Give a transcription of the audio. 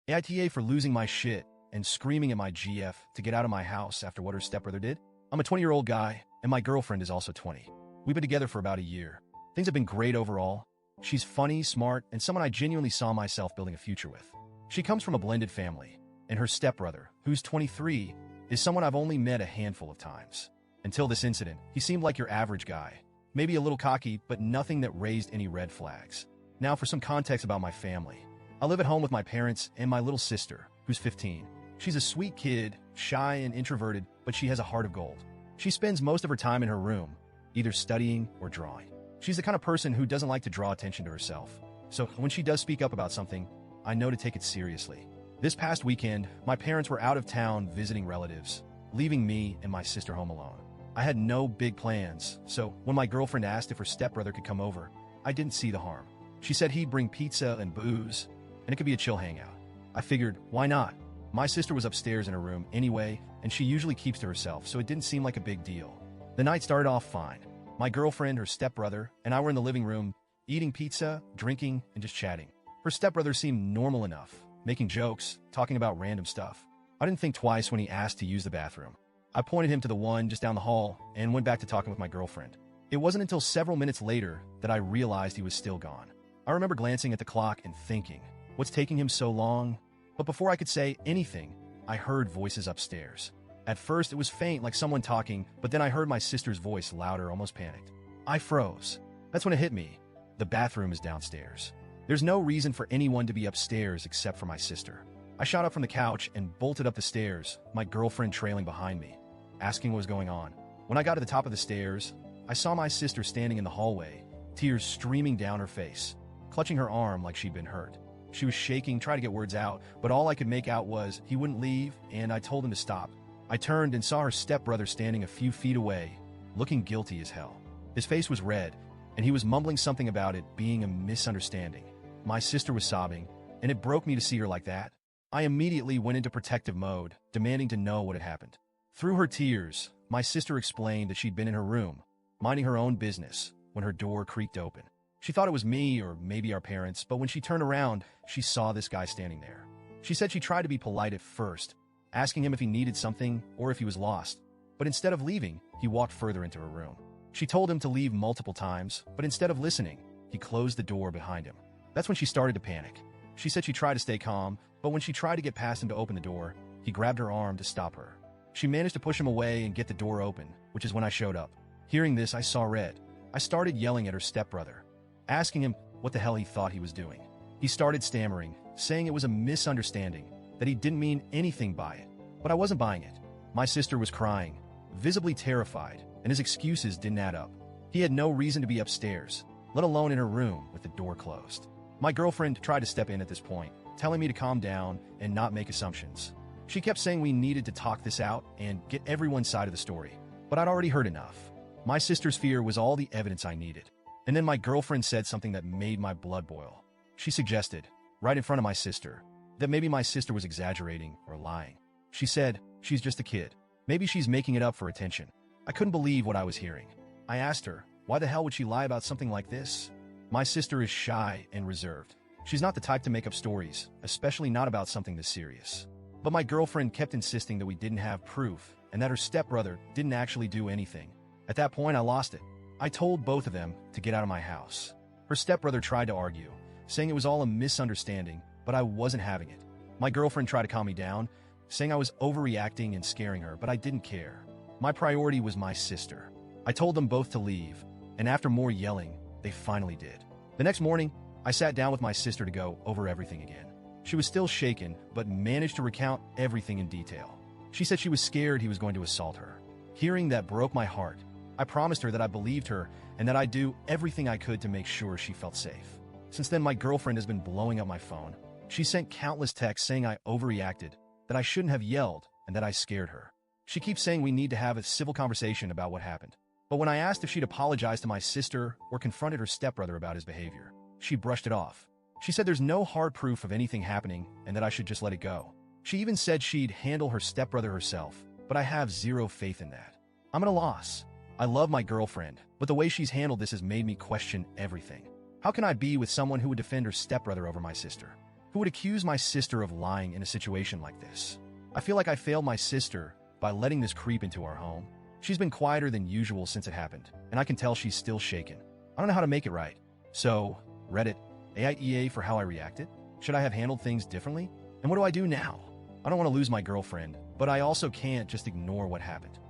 AITA for losing my shit and screaming at my GF to get out of my house after what her stepbrother did. I'm a 20-year-old guy, and my girlfriend is also 20. We've been together for about a year. Things have been great overall. She's funny, smart, and someone I genuinely saw myself building a future with. She comes from a blended family, and her stepbrother, who's 23, is someone I've only met a handful of times. Until this incident, he seemed like your average guy. Maybe a little cocky, but nothing that raised any red flags. Now for some context about my family. I live at home with my parents and my little sister, who's 15. She's a sweet kid, shy and introverted, but she has a heart of gold. She spends most of her time in her room, either studying or drawing. She's the kind of person who doesn't like to draw attention to herself. So when she does speak up about something, I know to take it seriously. This past weekend, my parents were out of town visiting relatives, leaving me and my sister home alone. I had no big plans, so when my girlfriend asked if her stepbrother could come over, I didn't see the harm. She said he'd bring pizza and booze, and it could be a chill hangout. I figured, why not? My sister was upstairs in her room anyway, and she usually keeps to herself, so it didn't seem like a big deal. The night started off fine. My girlfriend, her stepbrother, and I were in the living room, eating pizza, drinking, and just chatting. Her stepbrother seemed normal enough, making jokes, talking about random stuff. I didn't think twice when he asked to use the bathroom. I pointed him to the one just down the hall and went back to talking with my girlfriend. It wasn't until several minutes later that I realized he was still gone. I remember glancing at the clock and thinking, what's taking him so long? But before I could say anything, I heard voices upstairs. At first, it was faint, like someone talking, but then I heard my sister's voice louder, almost panicked. I froze. That's when it hit me. The bathroom is downstairs. There's no reason for anyone to be upstairs except for my sister. I shot up from the couch and bolted up the stairs, my girlfriend trailing behind me, asking what was going on. When I got to the top of the stairs, I saw my sister standing in the hallway, tears streaming down her face, clutching her arm like she'd been hurt. She was shaking, trying to get words out, but all I could make out was he wouldn't leave, and I told him to stop. I turned and saw her stepbrother standing a few feet away, looking guilty as hell. His face was red, and he was mumbling something about it being a misunderstanding. My sister was sobbing, and it broke me to see her like that. I immediately went into protective mode, demanding to know what had happened. Through her tears, my sister explained that she'd been in her room, minding her own business, when her door creaked open. She thought it was me or maybe our parents, but when she turned around, she saw this guy standing there. She said she tried to be polite at first, asking him if he needed something or if he was lost. But instead of leaving, he walked further into her room. She told him to leave multiple times, but instead of listening, he closed the door behind him. That's when she started to panic. She said she tried to stay calm, but when she tried to get past him to open the door, he grabbed her arm to stop her. She managed to push him away and get the door open, which is when I showed up. Hearing this, I saw red. I started yelling at her stepbrother, asking him what the hell he thought he was doing. He started stammering, saying it was a misunderstanding, that he didn't mean anything by it. But I wasn't buying it. My sister was crying, visibly terrified, and his excuses didn't add up. He had no reason to be upstairs, let alone in her room with the door closed. My girlfriend tried to step in at this point, telling me to calm down and not make assumptions. She kept saying we needed to talk this out and get everyone's side of the story, but I'd already heard enough. My sister's fear was all the evidence I needed. And then my girlfriend said something that made my blood boil. She suggested, right in front of my sister, that maybe my sister was exaggerating or lying. She said, she's just a kid. Maybe she's making it up for attention. I couldn't believe what I was hearing. I asked her, why the hell would she lie about something like this? My sister is shy and reserved. She's not the type to make up stories, especially not about something this serious. But my girlfriend kept insisting that we didn't have proof and that her stepbrother didn't actually do anything. At that point, I lost it. I told both of them to get out of my house. Her stepbrother tried to argue, saying it was all a misunderstanding, but I wasn't having it. My girlfriend tried to calm me down, saying I was overreacting and scaring her, but I didn't care. My priority was my sister. I told them both to leave, and after more yelling, they finally did. The next morning, I sat down with my sister to go over everything again. She was still shaken, but managed to recount everything in detail. She said she was scared he was going to assault her. Hearing that broke my heart. I promised her that I believed her and that I'd do everything I could to make sure she felt safe. Since then, my girlfriend has been blowing up my phone. She sent countless texts saying I overreacted, that I shouldn't have yelled, and that I scared her. She keeps saying we need to have a civil conversation about what happened. But when I asked if she'd apologized to my sister or confronted her stepbrother about his behavior, she brushed it off. She said there's no hard proof of anything happening and that I should just let it go. She even said she'd handle her stepbrother herself, but I have zero faith in that. I'm at a loss. I love my girlfriend, but the way she's handled this has made me question everything. How can I be with someone who would defend her stepbrother over my sister? Who would accuse my sister of lying in a situation like this? I feel like I failed my sister by letting this creep into our home. She's been quieter than usual since it happened, and I can tell she's still shaken. I don't know how to make it right. So, Reddit, AITA for how I reacted? Should I have handled things differently? And what do I do now? I don't want to lose my girlfriend, but I also can't just ignore what happened.